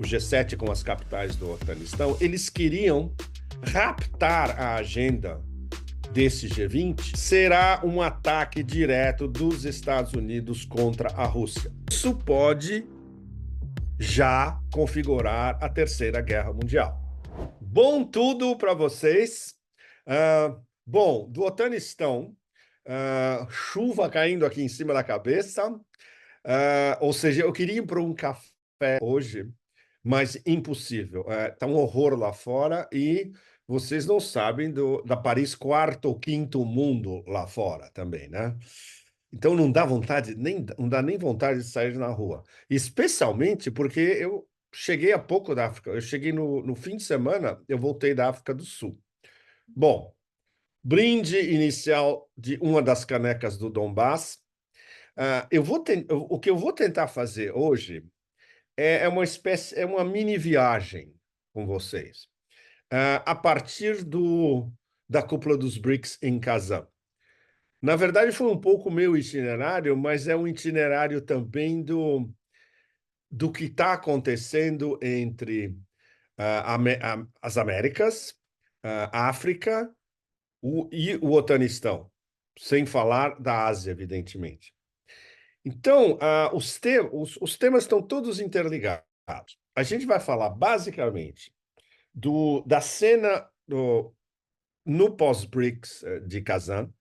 o G7 com as capitais do Afeganistão, eles queriam raptar a agenda desse G20, será um ataque direto dos Estados Unidos contra a Rússia. Isso pode já configurar a Terceira Guerra Mundial. Bom tudo para vocês. Bom, do Otanistão, chuva caindo aqui em cima da cabeça, ou seja, eu queria ir para um café hoje, mas impossível. Tá um horror lá fora e vocês não sabem da Paris quarto ou quinto mundo lá fora também, né? Então não dá vontade, não dá nem vontade de sair na rua. Especialmente porque eu cheguei há pouco da África. Eu cheguei no fim de semana, eu voltei da África do Sul. Bom, brinde inicial de uma das canecas do Donbass. O que eu vou tentar fazer hoje é uma mini viagem com vocês, a partir da cúpula dos BRICS em Kazan. Na verdade, foi um pouco meu itinerário, mas é um itinerário também do que está acontecendo entre as Américas, a África e o Otanistão, sem falar da Ásia, evidentemente. Então, os temas estão todos interligados. A gente vai falar basicamente da cena no pós-BRICS de Kazan,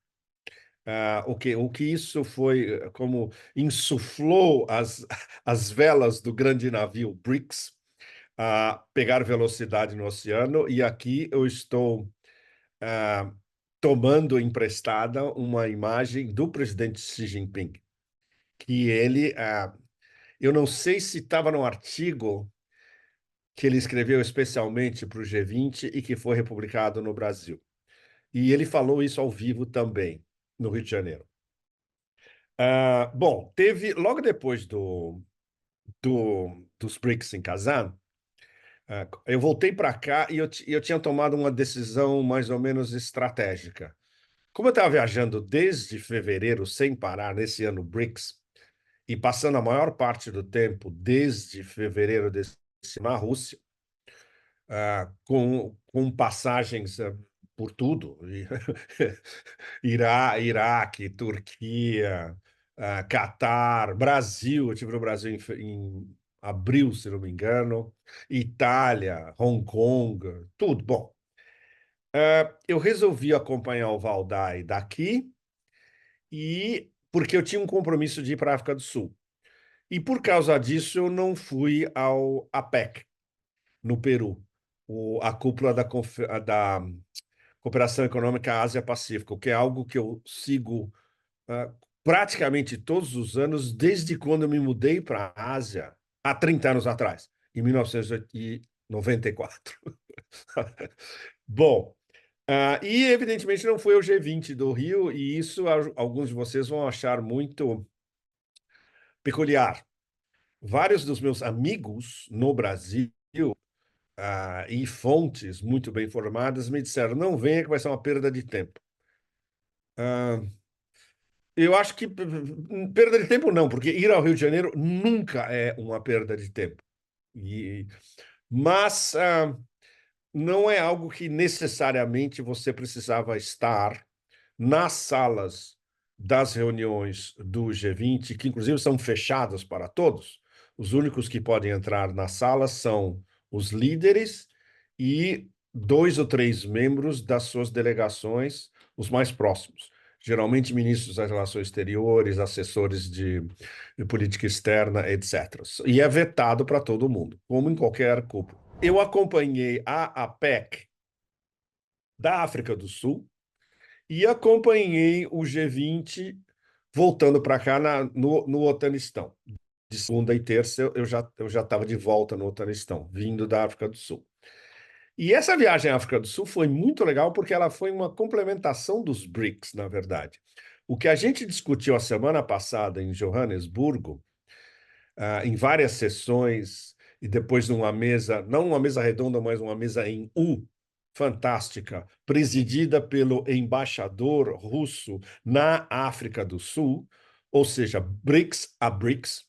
o que isso foi, como insuflou as velas do grande navio BRICS a pegar velocidade no oceano, e aqui eu estou tomando emprestada uma imagem do presidente Xi Jinping, que eu não sei se estava no artigo que ele escreveu especialmente para o G20 e que foi republicado no Brasil. E ele falou isso ao vivo também, no Rio de Janeiro. Bom, teve, logo depois dos BRICS em Kazan, eu voltei para cá e eu tinha tomado uma decisão mais ou menos estratégica. Como eu estava viajando desde fevereiro sem parar nesse ano BRICS e passando a maior parte do tempo desde fevereiro desse na Rússia, com passagens por tudo, Iraque, Turquia, Catar, Brasil, eu estive no Brasil em abril, se não me engano, Itália, Hong Kong, tudo. Bom, eu resolvi acompanhar o Valdai daqui e porque eu tinha um compromisso de ir para a África do Sul. E por causa disso eu não fui ao APEC, no Peru, a cúpula da Cooperação Econômica Ásia-Pacífico, que é algo que eu sigo praticamente todos os anos, desde quando eu me mudei para a Ásia, há 30 anos atrás, em 1994. Bom, e evidentemente não foi o G20 do Rio, e isso alguns de vocês vão achar muito peculiar. Vários dos meus amigos no Brasil e fontes muito bem formadas me disseram: não venha, que vai ser uma perda de tempo. Eu acho que perda de tempo não, porque ir ao Rio de Janeiro nunca é uma perda de tempo. Mas não é algo que necessariamente você precisava estar nas salas das reuniões do G20, que inclusive são fechadas para todos. Os únicos que podem entrar nas salas são os líderes e 2 ou 3 membros das suas delegações, os mais próximos. Geralmente ministros das relações exteriores, assessores de política externa, etc. E é vetado para todo mundo, como em qualquer cúpula. Eu acompanhei a APEC da África do Sul e acompanhei o G20 voltando para cá no Otanistão. De segunda e terça eu já estava de volta no Otanistão, vindo da África do Sul. E essa viagem à África do Sul foi muito legal porque ela foi uma complementação dos BRICS, na verdade. O que a gente discutiu a semana passada em Joanesburgo, em várias sessões, e depois numa mesa, não uma mesa redonda, mas uma mesa em U, fantástica, presidida pelo embaixador russo na África do Sul, ou seja, BRICS a BRICS,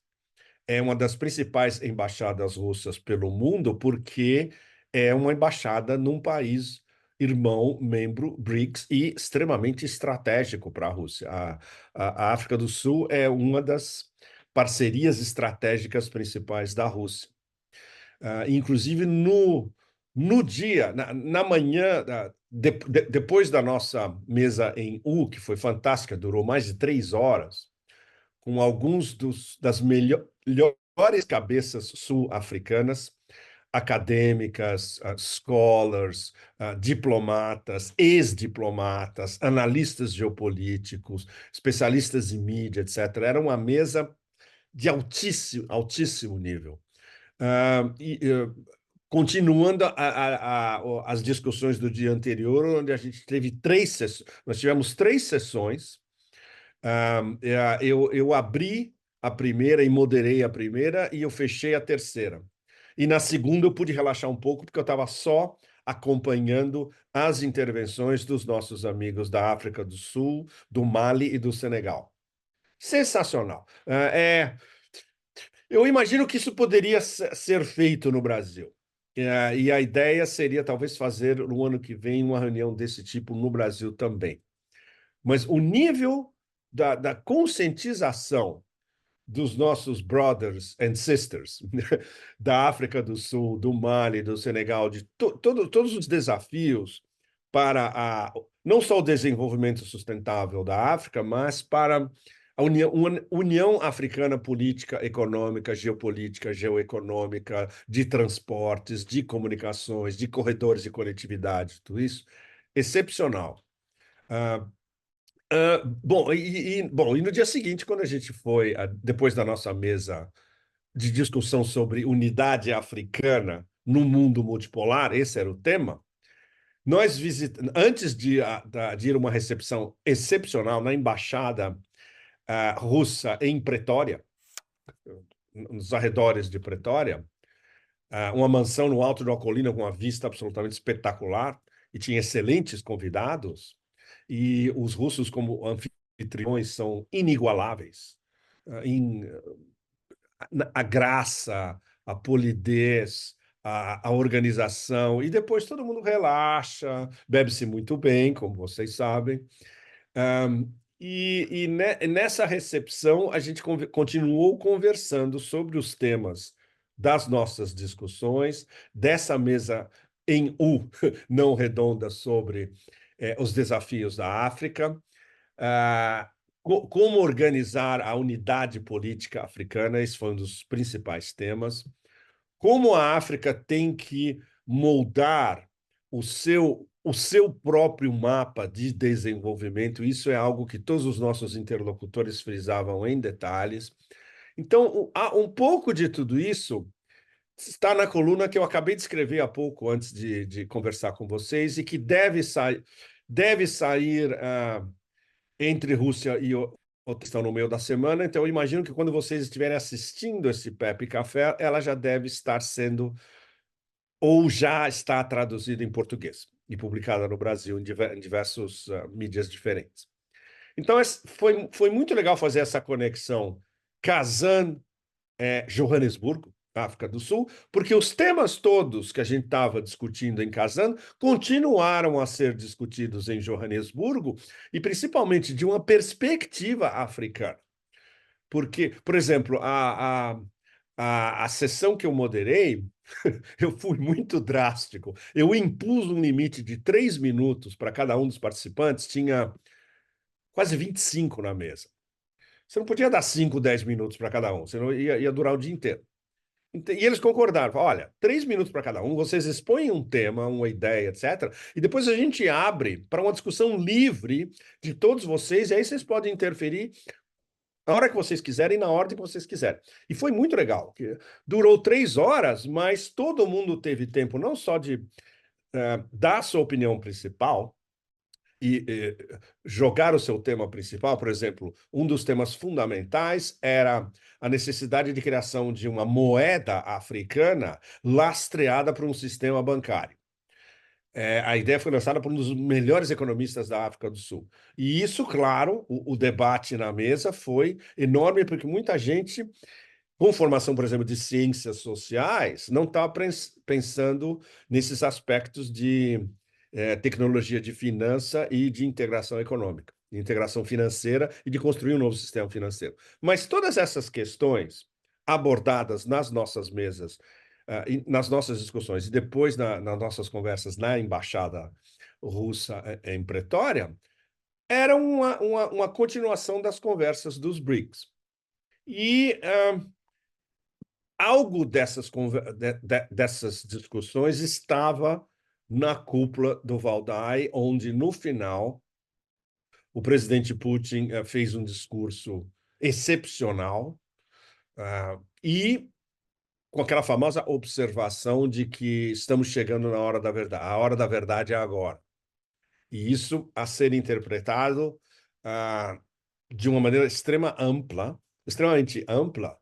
é uma das principais embaixadas russas pelo mundo, porque é uma embaixada num país irmão, membro BRICS e extremamente estratégico para a Rússia. A África do Sul é uma das parcerias estratégicas principais da Rússia. Inclusive no dia, na manhã, depois da nossa mesa em U, que foi fantástica, durou mais de 3 horas, com alguns das melhores cabeças sul-africanas, acadêmicas, scholars, diplomatas, ex-diplomatas, analistas geopolíticos, especialistas em mídia, etc. Era uma mesa de altíssimo, altíssimo nível. Continuando as discussões do dia anterior, onde a gente teve nós tivemos 3 sessões. Eu abri a primeira e moderei a primeira, e eu fechei a terceira. E na segunda eu pude relaxar um pouco, porque eu estava só acompanhando as intervenções dos nossos amigos da África do Sul, do Mali e do Senegal. Sensacional. Eu imagino que isso poderia ser feito no Brasil. E a ideia seria talvez fazer no ano que vem uma reunião desse tipo no Brasil também. Mas o nível da conscientização dos nossos brothers and sisters da África do Sul, do Mali, do Senegal, de todos os desafios para não só o desenvolvimento sustentável da África, mas para a União Africana política, econômica, geopolítica, geoeconômica, de transportes, de comunicações, de corredores de conectividade, tudo isso, excepcional. Bom, e no dia seguinte, quando a gente foi, depois da nossa mesa de discussão sobre unidade africana no mundo multipolar, esse era o tema, nós visitamos, antes de ir a uma recepção excepcional na embaixada russa em Pretória, nos arredores de Pretória, uma mansão no alto de uma colina com uma vista absolutamente espetacular, e tinha excelentes convidados, e os russos, como anfitriões, são inigualáveis. A graça, a polidez, a organização, e depois todo mundo relaxa, bebe-se muito bem, como vocês sabem. Nessa recepção, a gente continuou conversando sobre os temas das nossas discussões, dessa mesa em U, não redonda, sobre os desafios da África, como organizar a unidade política africana, esse foi um dos principais temas, como a África tem que moldar o seu próprio mapa de desenvolvimento. Isso é algo que todos os nossos interlocutores frisavam em detalhes. Então, um pouco de tudo isso está na coluna que eu acabei de escrever há pouco, antes de conversar com vocês, e que deve sair entre Rússia e outra questão no meio da semana. Então, eu imagino que quando vocês estiverem assistindo esse Pepe Café, ela já deve estar sendo, ou já está traduzida em português e publicada no Brasil em diversos mídias diferentes. Então, foi muito legal fazer essa conexão Kazan-Johannesburgo, África do Sul, porque os temas todos que a gente estava discutindo em Kazan continuaram a ser discutidos em Johannesburgo, e principalmente de uma perspectiva africana. Porque, por exemplo, a sessão que eu moderei, eu fui muito drástico. Eu impus um limite de 3 minutos para cada um dos participantes, tinha quase 25 na mesa. Você não podia dar 5, 10 minutos para cada um, senão ia durar o dia inteiro. E eles concordaram, olha, 3 minutos para cada um, vocês expõem um tema, uma ideia, etc. E depois a gente abre para uma discussão livre de todos vocês, e aí vocês podem interferir na hora que vocês quiserem, na ordem que vocês quiserem. E foi muito legal, que durou 3 horas, mas todo mundo teve tempo não só de dar a sua opinião principal, e jogar o seu tema principal. Por exemplo, um dos temas fundamentais era a necessidade de criação de uma moeda africana lastreada por um sistema bancário. A ideia foi lançada por um dos melhores economistas da África do Sul. E isso, claro, o debate na mesa foi enorme, porque muita gente com formação, por exemplo, de ciências sociais, não está pensando nesses aspectos de tecnologia de finança e de integração econômica, de integração financeira e de construir um novo sistema financeiro. Mas todas essas questões abordadas nas nossas mesas, nas nossas discussões e depois nas nossas conversas na embaixada russa em Pretória, era uma continuação das conversas dos BRICS. E algo dessas discussões estava na cúpula do Valdai, onde, no final, o presidente Putin fez um discurso excepcional e com aquela famosa observação de que estamos chegando na hora da verdade. A hora da verdade é agora. E isso a ser interpretado de uma maneira extremamente ampla,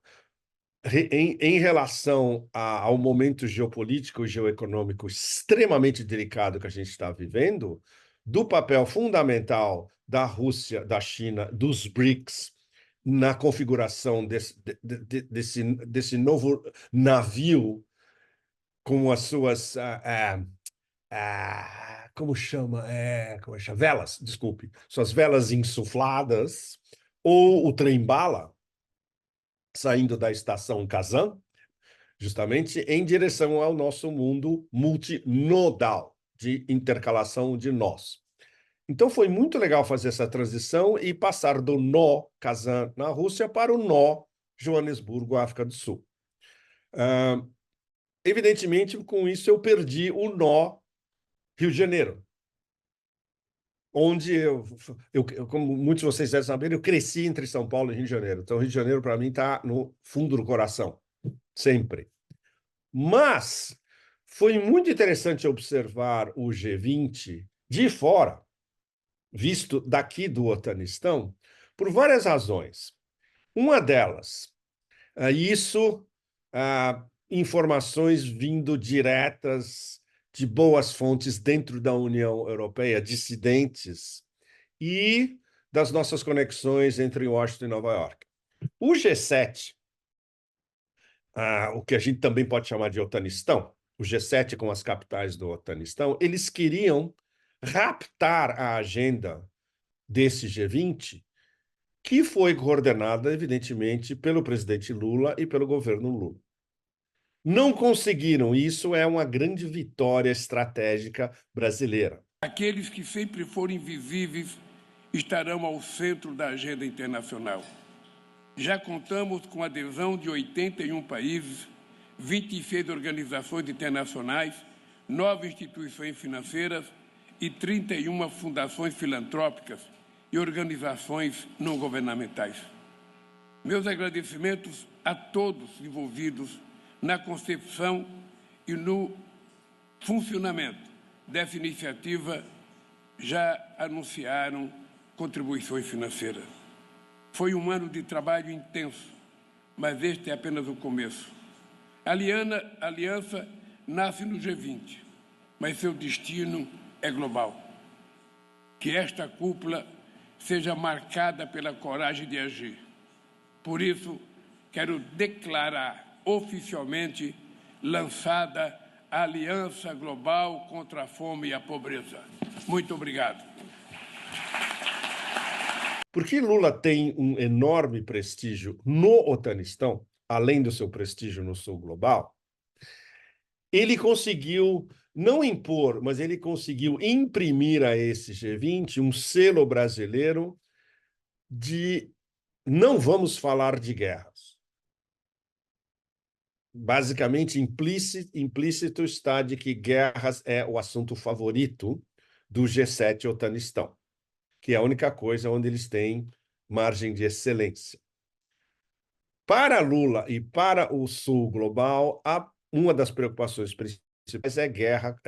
em relação ao momento geopolítico e geoeconômico extremamente delicado que a gente está vivendo, do papel fundamental da Rússia, da China, dos BRICS, na configuração desse novo navio com as suas como chama? Velas, desculpe. Suas velas insufladas, ou o trem-bala saindo da estação Kazan, justamente em direção ao nosso mundo multinodal, de intercalação de nós. Então foi muito legal fazer essa transição e passar do nó Kazan na Rússia para o nó Joanesburgo, África do Sul. Evidentemente, com isso eu perdi o nó Rio de Janeiro, onde como muitos de vocês devem saber, eu cresci entre São Paulo e Rio de Janeiro. Então, Rio de Janeiro, para mim, está no fundo do coração, sempre. Mas foi muito interessante observar o G20 de fora, visto daqui do Otanistão, por várias razões. Uma delas, informações vindo diretas de boas fontes dentro da União Europeia, dissidentes, e das nossas conexões entre Washington e Nova York. O G7, o que a gente também pode chamar de Otanistão, o G7 com as capitais do Otanistão, eles queriam raptar a agenda desse G20, que foi coordenada, evidentemente, pelo presidente Lula e pelo governo Lula. Não conseguiram. Isso é uma grande vitória estratégica brasileira. Aqueles que sempre foram invisíveis estarão ao centro da agenda internacional. Já contamos com a adesão de 81 países, 26 organizações internacionais, 9 instituições financeiras e 31 fundações filantrópicas e organizações não governamentais. Meus agradecimentos a todos envolvidos na concepção e no funcionamento dessa iniciativa já anunciaram contribuições financeiras. Foi um ano de trabalho intenso, mas este é apenas o começo. A aliança nasce no G20, mas seu destino é global. Que esta cúpula seja marcada pela coragem de agir. Por isso, quero declarar oficialmente lançada a Aliança Global contra a Fome e a Pobreza. Muito obrigado. Porque Lula tem um enorme prestígio no Otanistão, além do seu prestígio no Sul Global, ele conseguiu não impor, mas ele conseguiu imprimir a esse G20 um selo brasileiro de não vamos falar de guerras. Basicamente, implícito está de que guerras é o assunto favorito do G7 Otanistão, que é a única coisa onde eles têm margem de excelência. Para Lula e para o Sul Global, uma das preocupações principais é guerra,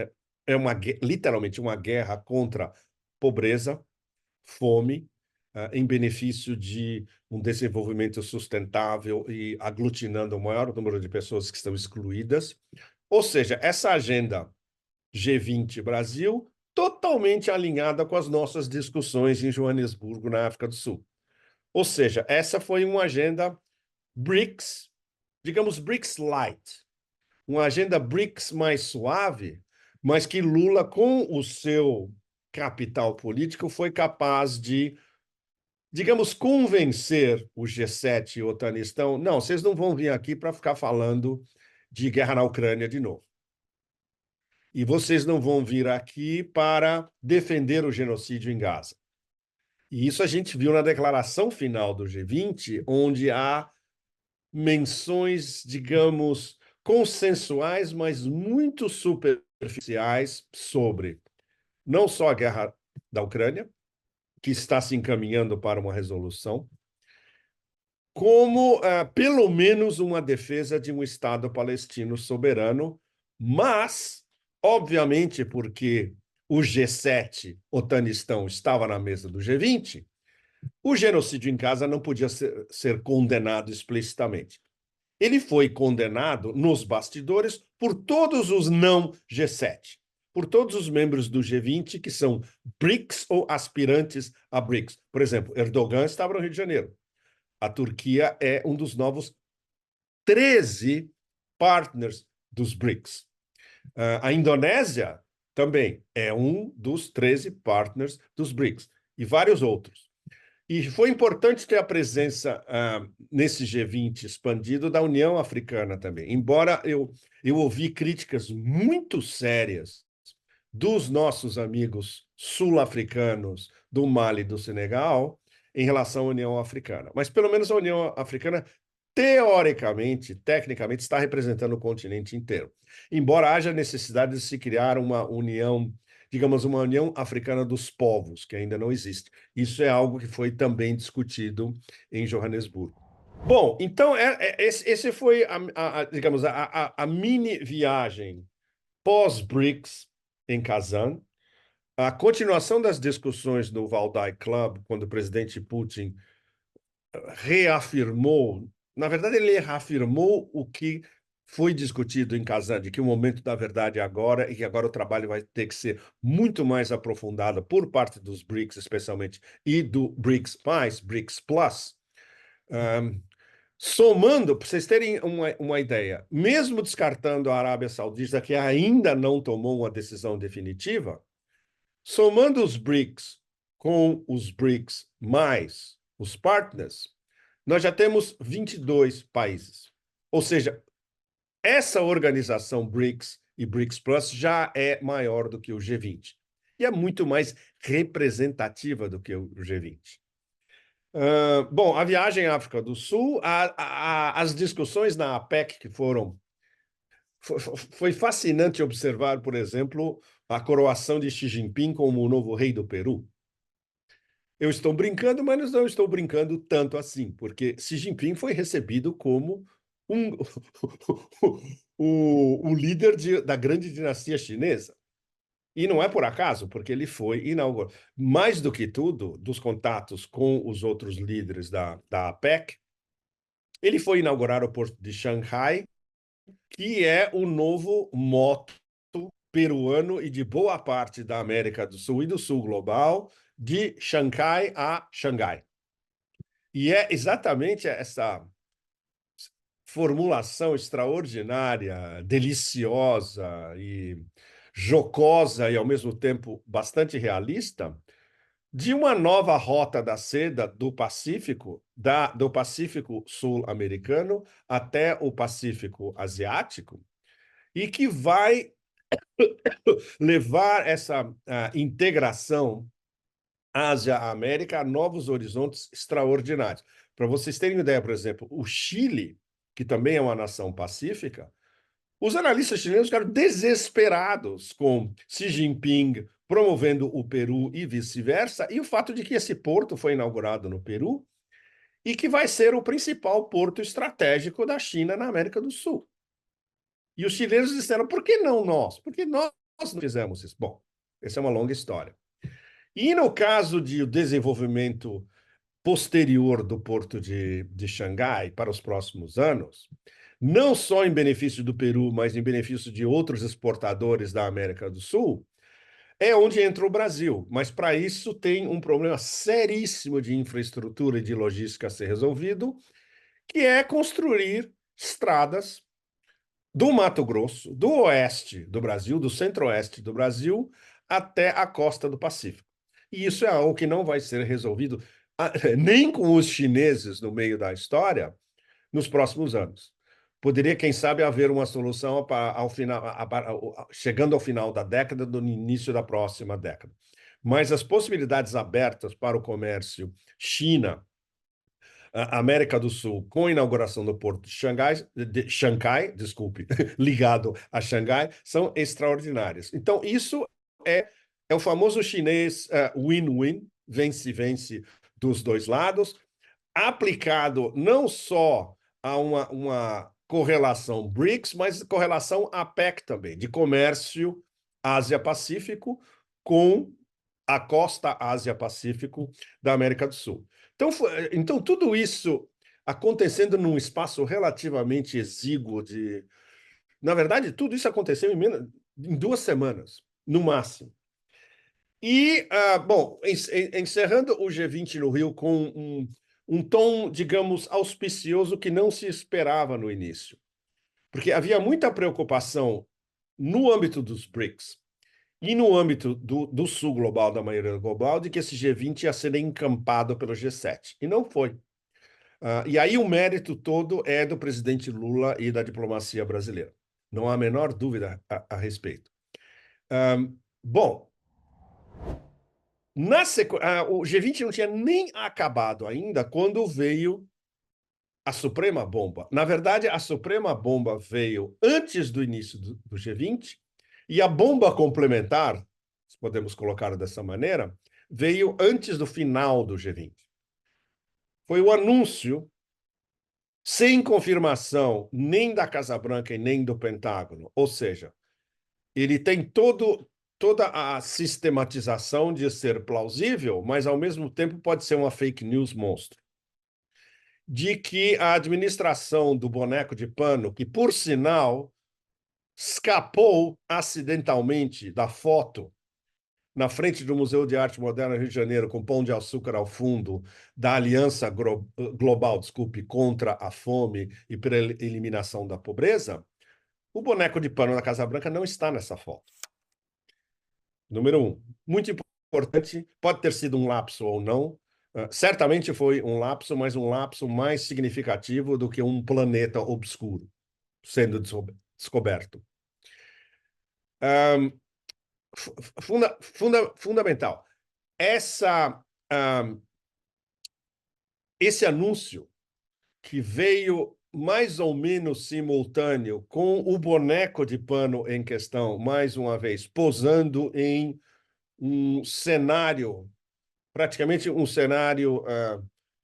literalmente uma guerra contra pobreza, fome, em benefício de um desenvolvimento sustentável e aglutinando o maior número de pessoas que estão excluídas. Ou seja, essa agenda G20 Brasil totalmente alinhada com as nossas discussões em Joanesburgo, na África do Sul. Ou seja, essa foi uma agenda BRICS digamos, BRICS Light, uma agenda BRICS mais suave, mas que Lula, com o seu capital político, foi capaz de, digamos, convencer o G7 e o Otanistão. Não, vocês não vão vir aqui para ficar falando de guerra na Ucrânia de novo. E vocês não vão vir aqui para defender o genocídio em Gaza. E isso a gente viu na declaração final do G20, onde há menções, digamos, consensuais, mas muito superficiais sobre não só a guerra da Ucrânia, que está se encaminhando para uma resolução, como, pelo menos, uma defesa de um Estado palestino soberano, mas, obviamente, porque o G7, Otanistão, estava na mesa do G20, o genocídio em Gaza não podia ser condenado explicitamente. Ele foi condenado nos bastidores por todos os não G7, por todos os membros do G20 que são BRICS ou aspirantes a BRICS. Por exemplo, Erdogan estava no Rio de Janeiro. A Turquia é um dos novos 13 partners dos BRICS. A Indonésia também é um dos 13 partners dos BRICS, e vários outros. E foi importante ter a presença nesse G20 expandido da União Africana também. Embora eu ouvi críticas muito sérias dos nossos amigos sul-africanos do Mali e do Senegal em relação à União Africana. Mas pelo menos a União Africana, teoricamente, tecnicamente, está representando o continente inteiro. Embora haja necessidade de se criar uma união, digamos, uma União Africana dos Povos, que ainda não existe. Isso é algo que foi também discutido em Joanesburgo. Bom, então, esse foi, digamos, a mini viagem pós-BRICS em Kazan. A continuação das discussões no Valdai Club, quando o presidente Putin reafirmou, na verdade, ele reafirmou o que foi discutido em Kazan, de que o momento da verdade é agora e que agora o trabalho vai ter que ser muito mais aprofundado por parte dos BRICS, especialmente, e do BRICS+, BRICS Plus. Somando, para vocês terem uma ideia, mesmo descartando a Arábia Saudita, que ainda não tomou uma decisão definitiva, somando os BRICS com os BRICS mais os partners, nós já temos 22 países. Ou seja, essa organização BRICS e BRICS Plus já é maior do que o G20 e é muito mais representativa do que o G20. Bom, a viagem à África do Sul, as discussões na APEC que foram... Foi fascinante observar, por exemplo, a coroação de Xi Jinping como o novo rei do Peru. Eu estou brincando, mas não estou brincando tanto assim, porque Xi Jinping foi recebido como o líder da grande dinastia chinesa. E não é por acaso, porque ele foi inaugurado. Mais do que tudo, dos contatos com os outros líderes da APEC, ele foi inaugurar o porto de Xangai, que é o novo mote peruano e de boa parte da América do Sul e do Sul global, de Xangai a Xangai. E é exatamente essa formulação extraordinária, deliciosa e jocosa e, ao mesmo tempo, bastante realista, de uma nova rota da seda do Pacífico, do Pacífico sul-americano até o Pacífico asiático, e que vai levar essa integração Ásia-América a novos horizontes extraordinários. Para vocês terem uma ideia, por exemplo, o Chile, que também é uma nação pacífica, os analistas chilenos ficaram desesperados com Xi Jinping promovendo o Peru e vice-versa, e o fato de que esse porto foi inaugurado no Peru e que vai ser o principal porto estratégico da China na América do Sul. E os chilenos disseram, por que não nós? Por que nós não fizemos isso? Bom, essa é uma longa história. E no caso de desenvolvimento posterior do porto de Xangai para os próximos anos, não só em benefício do Peru, mas em benefício de outros exportadores da América do Sul, é onde entra o Brasil. Mas para isso tem um problema seríssimo de infraestrutura e de logística a ser resolvido, que é construir estradas do Mato Grosso, do oeste do Brasil, do centro-oeste do Brasil, até a costa do Pacífico. E isso é algo que não vai ser resolvido nem com os chineses no meio da história nos próximos anos. Poderia, quem sabe, haver uma solução ao final, chegando ao final da década, no início da próxima década. Mas as possibilidades abertas para o comércio China, América do Sul, com a inauguração do porto Xangai, desculpe, ligado a Xangai, são extraordinárias. Então, isso é o famoso chinês win-win, vence-vence dos dois lados, aplicado não só a uma correlação BRICS, mas correlação APEC também, de comércio Ásia-Pacífico com a costa Ásia-Pacífico da América do Sul. Então, tudo isso acontecendo num espaço relativamente exíguo de... Na verdade, tudo isso aconteceu em 2 semanas, no máximo. E, bom, encerrando o G20 no Rio com um tom, digamos, auspicioso que não se esperava no início. Porque havia muita preocupação no âmbito dos BRICS e no âmbito do sul global, da maioria global, de que esse G20 ia ser encampado pelo G7. E não foi. E aí o mérito todo é do presidente Lula e da diplomacia brasileira. Não há a menor dúvida a respeito. Bom, o G20 não tinha nem acabado ainda quando veio a Suprema Bomba. Na verdade, a Suprema Bomba veio antes do início do G20 e a bomba complementar, se podemos colocar dessa maneira, veio antes do final do G20. Foi o anúncio, sem confirmação nem da Casa Branca e nem do Pentágono. Ou seja, ele tem toda a sistematização de ser plausível, mas, ao mesmo tempo, pode ser uma fake news monstro. De que a administração do boneco de pano, que, por sinal, escapou acidentalmente da foto na frente do Museu de Arte Moderna Rio de Janeiro, com pão de açúcar ao fundo, da Aliança Global, desculpe, contra a fome e pela eliminação da pobreza, o boneco de pano da Casa Branca não está nessa foto. Número 1. Muito importante, pode ter sido um lapso ou não, certamente foi um lapso, mas um lapso mais significativo do que um planeta obscuro sendo descoberto. Fundamental. Esse anúncio, que veio mais ou menos simultâneo com o boneco de pano em questão, mais uma vez, posando em um cenário, praticamente um cenário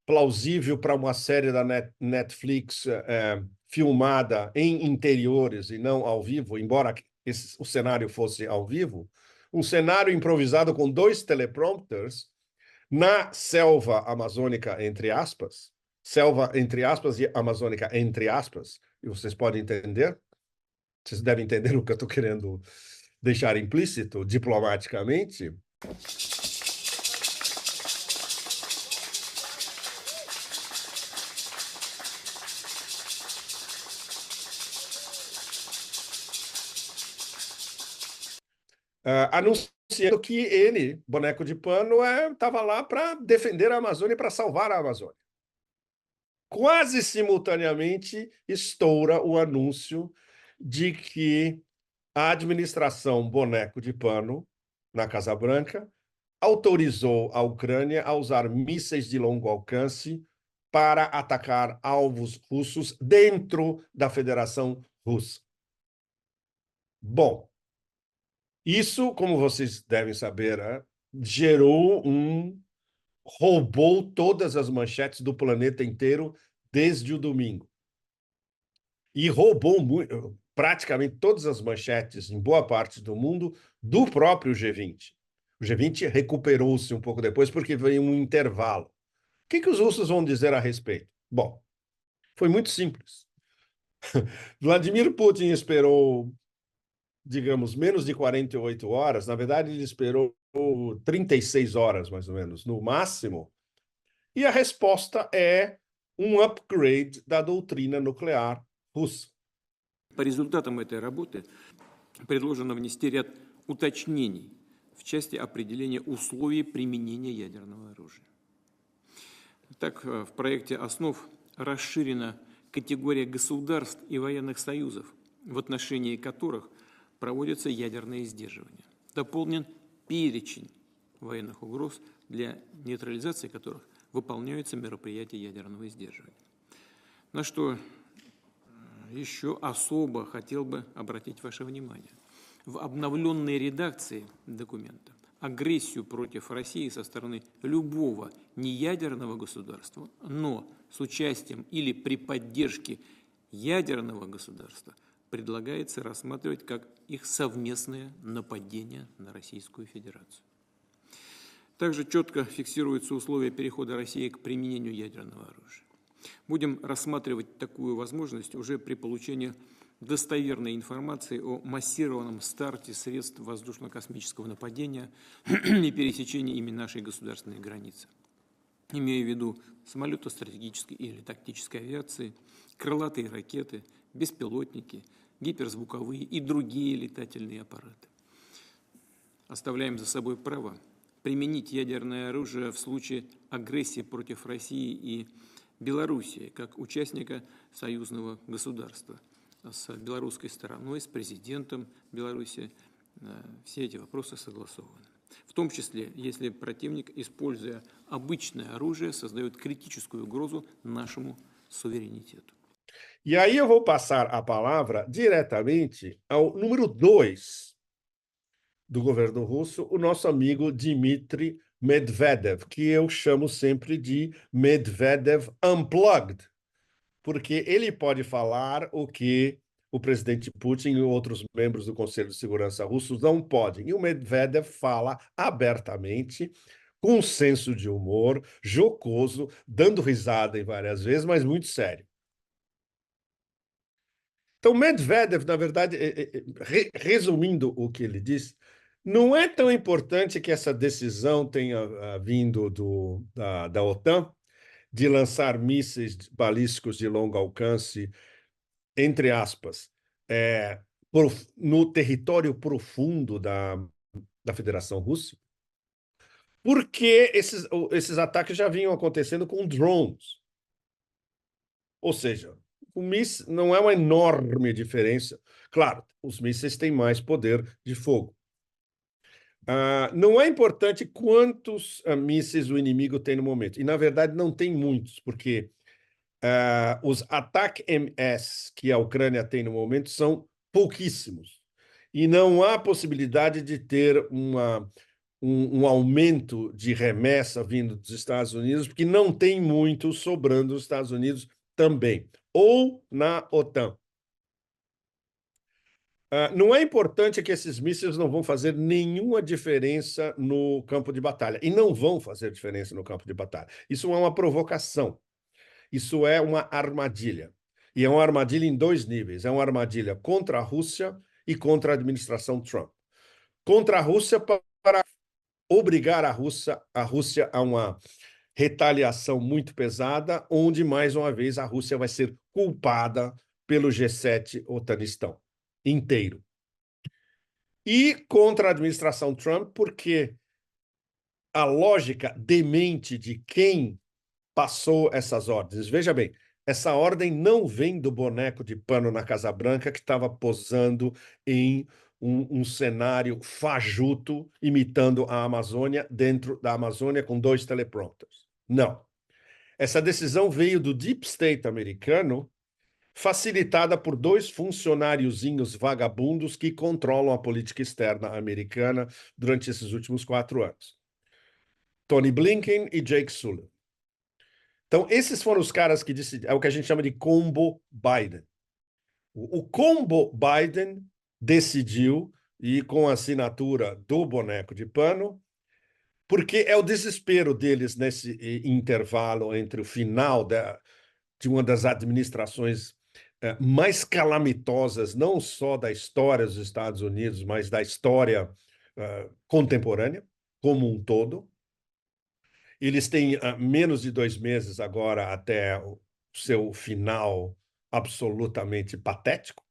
plausível para uma série da Netflix filmada em interiores e não ao vivo, embora o cenário fosse ao vivo, um cenário improvisado com 2 teleprompters na selva amazônica, entre aspas, selva, entre aspas, e amazônica, entre aspas, e vocês podem entender, vocês devem entender o que eu estou querendo deixar implícito diplomaticamente. Anunciando que ele, boneco de pano, estava lá para defender a Amazônia e para salvar a Amazônia. Quase simultaneamente estoura o anúncio de que a administração boneco de pano, na Casa Branca, autorizou a Ucrânia a usar mísseis de longo alcance para atacar alvos russos dentro da Federação Russa. Bom, isso, como vocês devem saber, roubou todas as manchetes do planeta inteiro desde o domingo. E roubou praticamente todas as manchetes, em boa parte do mundo, do próprio G20. O G20 recuperou-se um pouco depois porque veio um intervalo. O que os russos vão dizer a respeito? Bom, foi muito simples. Vladimir Putin esperou, digamos, menos de 48 horas. Na verdade, ele esperou 36 horas, mais ou menos, no máximo. E a resposta é um upgrade da doutrina nuclear russa. По результатам этой работы предложено внести ряд уточнений в части определения условий применения ядерного оружия. Так, в проекте основ расширена категория государств и военных союзов, в отношении которых проводятся ядерные сдерживания. Дополнен перечень военных угроз, для нейтрализации которых выполняются мероприятия ядерного сдерживания. На что еще особо хотел бы обратить ваше внимание. В обновленной редакции документа агрессию против России со стороны любого неядерного государства, но с участием или при поддержке ядерного государства предлагается рассматривать как их совместное нападение на Российскую Федерацию. Также четко фиксируются условия перехода России к применению ядерного оружия. Будем рассматривать такую возможность уже при получении достоверной информации о массированном старте средств воздушно-космического нападения и пересечении ими нашей государственной границы. Имея в виду самолеты стратегической или тактической авиации, крылатые ракеты, беспилотники, гиперзвуковые и другие летательные аппараты. Оставляем за собой право применить ядерное оружие в случае агрессии против России и Белоруссии, как участника союзного государства. С белорусской стороной, с президентом Беларуси все эти вопросы согласованы. В том числе, если противник, используя обычное оружие, создает критическую угрозу нашему суверенитету. E aí eu vou passar a palavra diretamente ao número 2 do governo russo, o nosso amigo Dmitry Medvedev, que eu chamo sempre de Medvedev Unplugged, porque ele pode falar o que o presidente Putin e outros membros do Conselho de Segurança russos não podem. E o Medvedev fala abertamente, com um senso de humor, jocoso, dando risada em várias vezes, mas muito sério. Então, Medvedev, na verdade, resumindo o que ele disse, não é tão importante que essa decisão tenha vindo da OTAN de lançar mísseis balísticos de longo alcance, entre aspas, no território profundo da Federação Russa, porque esses ataques já vinham acontecendo com drones. Ou seja, o míssil não é uma enorme diferença. Claro, os mísseis têm mais poder de fogo. Não é importante quantos mísseis o inimigo tem no momento. E, na verdade, não tem muitos, porque os ATAC-MS que a Ucrânia tem no momento são pouquíssimos. E não há possibilidade de ter um aumento de remessa vindo dos Estados Unidos, porque não tem muito sobrando nos Estados Unidos também, ou na OTAN. Não é importante que esses mísseis não vão fazer nenhuma diferença no campo de batalha, e não vão fazer diferença no campo de batalha. Isso é uma provocação, isso é uma armadilha, e é uma armadilha em dois níveis, é uma armadilha contra a Rússia e contra a administração Trump. Contra a Rússia para obrigar a Rússia a uma retaliação muito pesada, onde, mais uma vez, a Rússia vai ser culpada pelo G7 otanistão inteiro. E contra a administração Trump, porque a lógica demente de quem passou essas ordens. Veja bem, essa ordem não vem do boneco de pano na Casa Branca que estava posando em um cenário fajuto, imitando a Amazônia, dentro da Amazônia, com 2 teleprompters. Não. Essa decisão veio do Deep State americano, facilitada por 2 funcionáriozinhos vagabundos que controlam a política externa americana durante esses últimos 4 anos. Tony Blinken e Jake Sullivan. Então, esses foram os caras que decidiram, é o que a gente chama de combo Biden. O combo Biden decidiu, e com a assinatura do boneco de pano, porque é o desespero deles nesse intervalo entre o final de uma das administrações mais calamitosas, não só da história dos Estados Unidos, mas da história contemporânea, como um todo. Eles têm menos de 2 meses agora até o seu final absolutamente patético,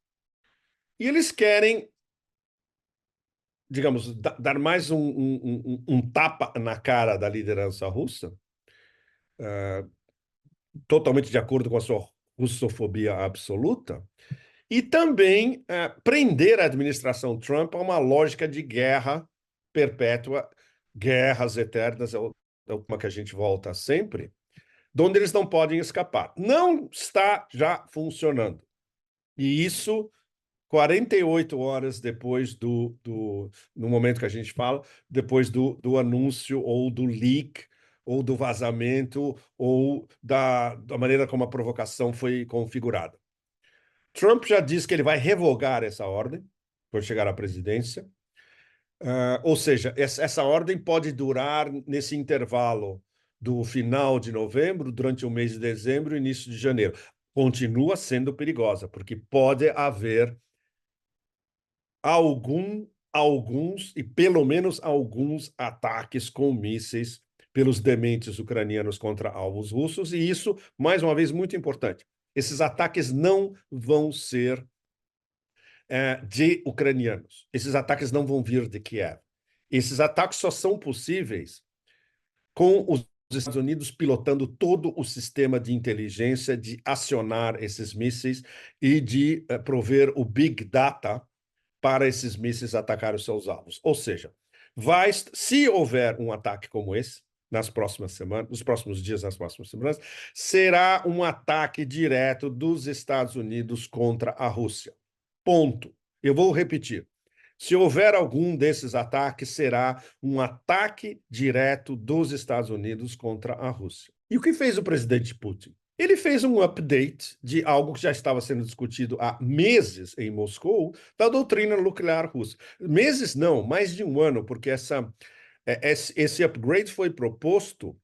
e eles querem, digamos, dar mais um tapa na cara da liderança russa, totalmente de acordo com a sua russofobia absoluta, e também prender a administração Trump a uma lógica de guerra perpétua, guerras eternas, é uma que a gente volta sempre, onde eles não podem escapar. Não está já funcionando. E isso 48 horas depois no momento que a gente fala, depois do anúncio ou do leak, ou do vazamento, ou da maneira como a provocação foi configurada. Trump já disse que ele vai revogar essa ordem por chegar à presidência. Ou seja, essa ordem pode durar nesse intervalo do final de novembro, durante o mês de dezembro e início de janeiro. Continua sendo perigosa, porque pode haver alguns e pelo menos alguns ataques com mísseis pelos dementes ucranianos contra alvos russos, e isso, mais uma vez, muito importante. Esses ataques não vão ser de ucranianos. Esses ataques não vão vir de Kiev. Esses ataques só são possíveis com os Estados Unidos pilotando todo o sistema de inteligência de acionar esses mísseis e de prover o Big Data para esses mísseis atacar os seus alvos. Ou seja, se houver um ataque como esse, nas próximas semanas, nos próximos dias, nas próximas semanas, será um ataque direto dos Estados Unidos contra a Rússia. Ponto. Eu vou repetir. Se houver algum desses ataques, será um ataque direto dos Estados Unidos contra a Rússia. E o que fez o presidente Putin? Ele fez um update de algo que já estava sendo discutido há meses em Moscou, da doutrina nuclear russa. Meses não, mais de um ano, porque esse upgrade foi proposto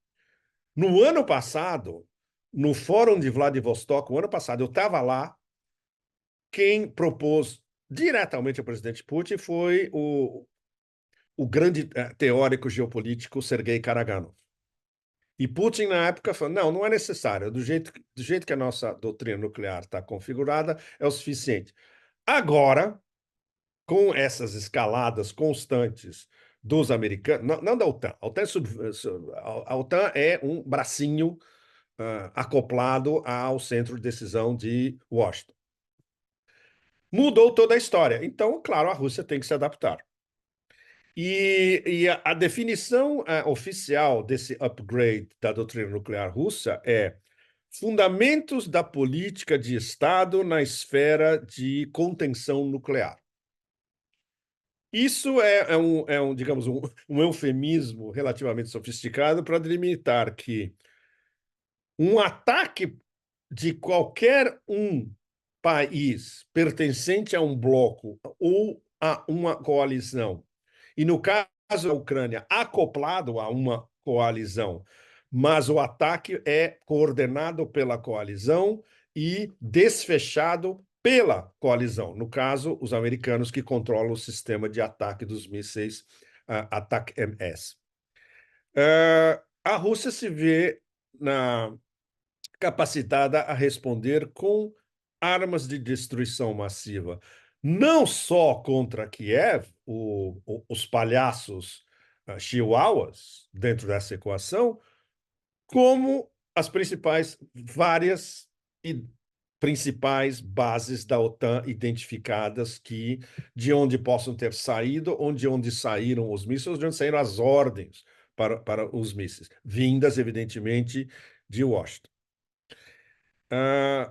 no ano passado, no Fórum de Vladivostok, o ano passado. Eu estava lá. Quem propôs diretamente ao presidente Putin foi o grande teórico geopolítico Sergei Karaganov. E Putin, na época, falou, não é necessário, do jeito que a nossa doutrina nuclear está configurada, é o suficiente. Agora, com essas escaladas constantes dos americanos, não da OTAN, a OTAN é um bracinho acoplado ao centro de decisão de Washington. Mudou toda a história. Então, claro, a Rússia tem que se adaptar. E a definição oficial desse upgrade da doutrina nuclear russa é fundamentos da política de Estado na esfera de contenção nuclear. Isso digamos, um eufemismo relativamente sofisticado para delimitar que um ataque de qualquer país pertencente a um bloco ou a uma coalizão, e no caso da Ucrânia, acoplado a uma coalizão, mas o ataque é coordenado pela coalizão e desfechado pela coalizão. No caso, os americanos que controlam o sistema de ataque dos mísseis ATACMS. A Rússia se vê capacitada a responder com armas de destruição massiva, não só contra Kiev, os palhaços chihuahuas dentro dessa equação, como as várias e principais bases da OTAN identificadas de onde possam ter saído, onde saíram os mísseis, de onde saíram as ordens para os mísseis, vindas, evidentemente, de Washington.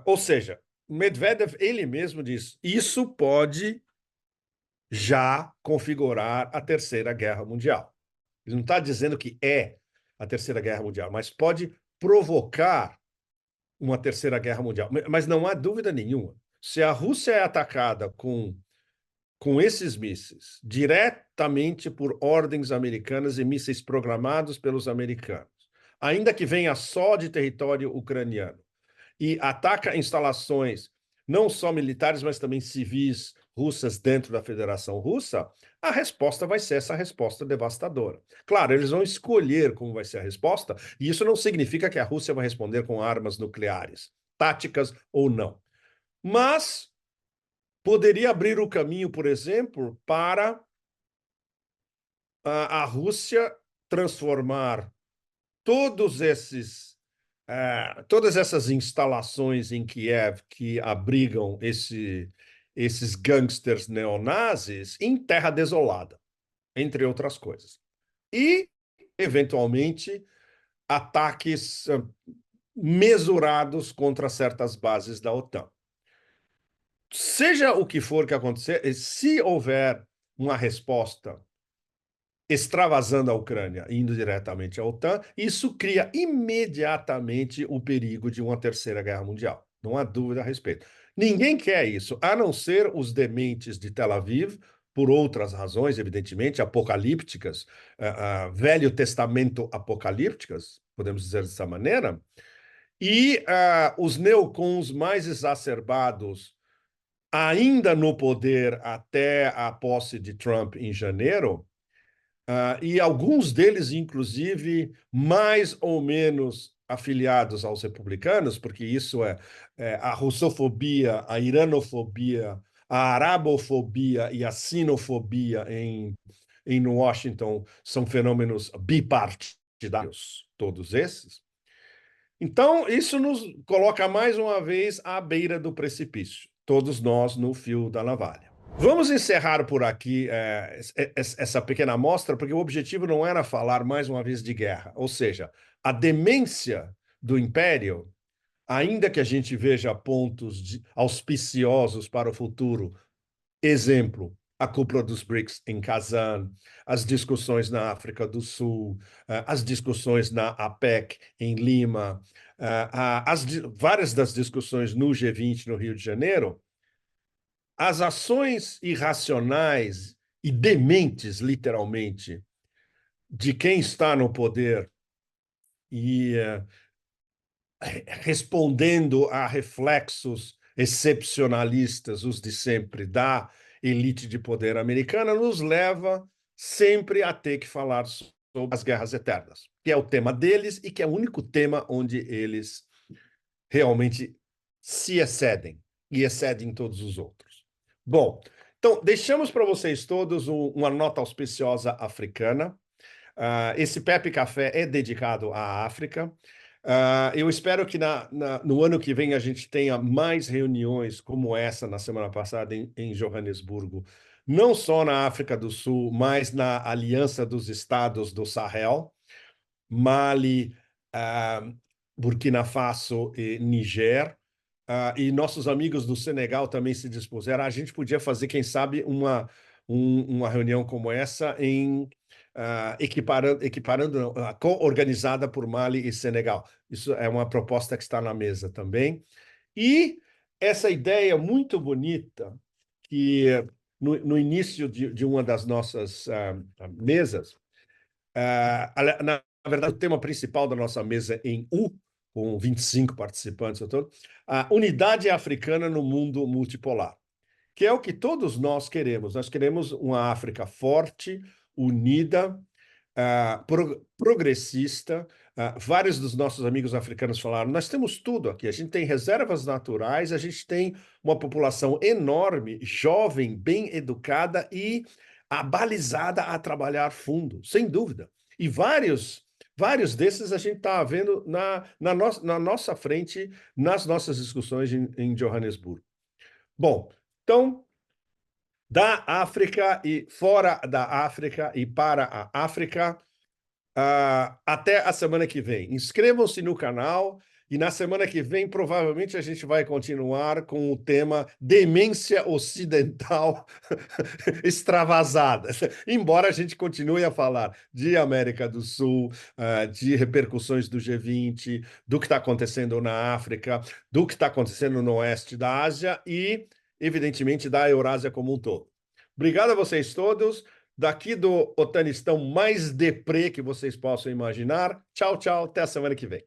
Ou seja, Medvedev, ele mesmo diz, isso pode já configurar a Terceira Guerra Mundial. Ele não está dizendo que é a Terceira Guerra Mundial, mas pode provocar uma Terceira Guerra Mundial. Mas não há dúvida nenhuma. Se a Rússia é atacada com esses mísseis, diretamente por ordens americanas e mísseis programados pelos americanos, ainda que venha só de território ucraniano, e ataca instalações não só militares, mas também civis russas dentro da Federação Russa, a resposta vai ser essa resposta devastadora. Claro, eles vão escolher como vai ser a resposta, e isso não significa que a Rússia vai responder com armas nucleares, táticas ou não. mas poderia abrir o caminho, por exemplo, para a Rússia transformar todos esses, todas essas instalações em Kiev que abrigam esses gangsters neonazis em terra desolada, entre outras coisas. E, eventualmente, ataques mesurados contra certas bases da OTAN. Seja o que for que acontecer, se houver uma resposta extravasando a Ucrânia, indo diretamente à OTAN, isso cria imediatamente o perigo de uma terceira guerra mundial. Não há dúvida a respeito. Ninguém quer isso, a não ser os dementes de Tel Aviv, por outras razões, evidentemente, apocalípticas, Velho Testamento apocalípticas, podemos dizer dessa maneira, e os neocons mais exacerbados, ainda no poder até a posse de Trump em janeiro, e alguns deles, inclusive, mais ou menos afiliados aos republicanos, porque isso é a russofobia, a iranofobia, a arabofobia e a sinofobia em Washington são fenômenos bipartidários, todos esses. Então, isso nos coloca mais uma vez à beira do precipício, todos nós no fio da navalha. Vamos encerrar por aqui essa pequena amostra, porque o objetivo não era falar mais uma vez de guerra, ou seja, a demência do império, ainda que a gente veja pontos auspiciosos para o futuro, exemplo, a cúpula dos BRICS em Kazan, as discussões na África do Sul, as discussões na APEC em Lima, várias das discussões no G20 no Rio de Janeiro, as ações irracionais e dementes, literalmente, de quem está no poder e respondendo a reflexos excepcionalistas, os de sempre, da elite de poder americana, nos leva sempre a ter que falar sobre as guerras eternas, que é o tema deles e que é o único tema onde eles realmente se excedem e excedem todos os outros. Bom, então, deixamos para vocês todos uma nota auspiciosa africana. Esse Pepe Café é dedicado à África. Eu espero que no ano que vem a gente tenha mais reuniões como essa na semana passada em Joanesburgo, não só na África do Sul, mas na Aliança dos Estados do Sahel, Mali, Burkina Faso e Niger. E nossos amigos do Senegal também se dispuseram. A gente podia fazer, quem sabe, uma reunião como essa equiparando, organizada por Mali e Senegal. Isso é uma proposta que está na mesa também. E essa ideia muito bonita que no início de uma das nossas mesas, na verdade, o tema principal da nossa mesa em U, com 25 participantes, a unidade africana no mundo multipolar, que é o que todos nós queremos. Nós queremos uma África forte, unida, progressista. Vários dos nossos amigos africanos falaram, nós temos tudo aqui, a gente tem reservas naturais, a gente tem uma população enorme, jovem, bem educada e abalizada a trabalhar fundo, sem dúvida. E vários desses a gente está vendo na nossa frente, nas nossas discussões em Joanesburgo. Bom, então, da África e fora da África e para a África, até a semana que vem. Inscrevam-se no canal e na semana que vem provavelmente a gente vai continuar com o tema demência ocidental extravasada. Embora a gente continue a falar de América do Sul, de repercussões do G20, do que está acontecendo na África, do que está acontecendo no oeste da Ásia e, evidentemente, da Eurásia como um todo. Obrigado a vocês todos. Daqui do Otanistão mais deprê que vocês possam imaginar. Tchau, tchau. Até a semana que vem.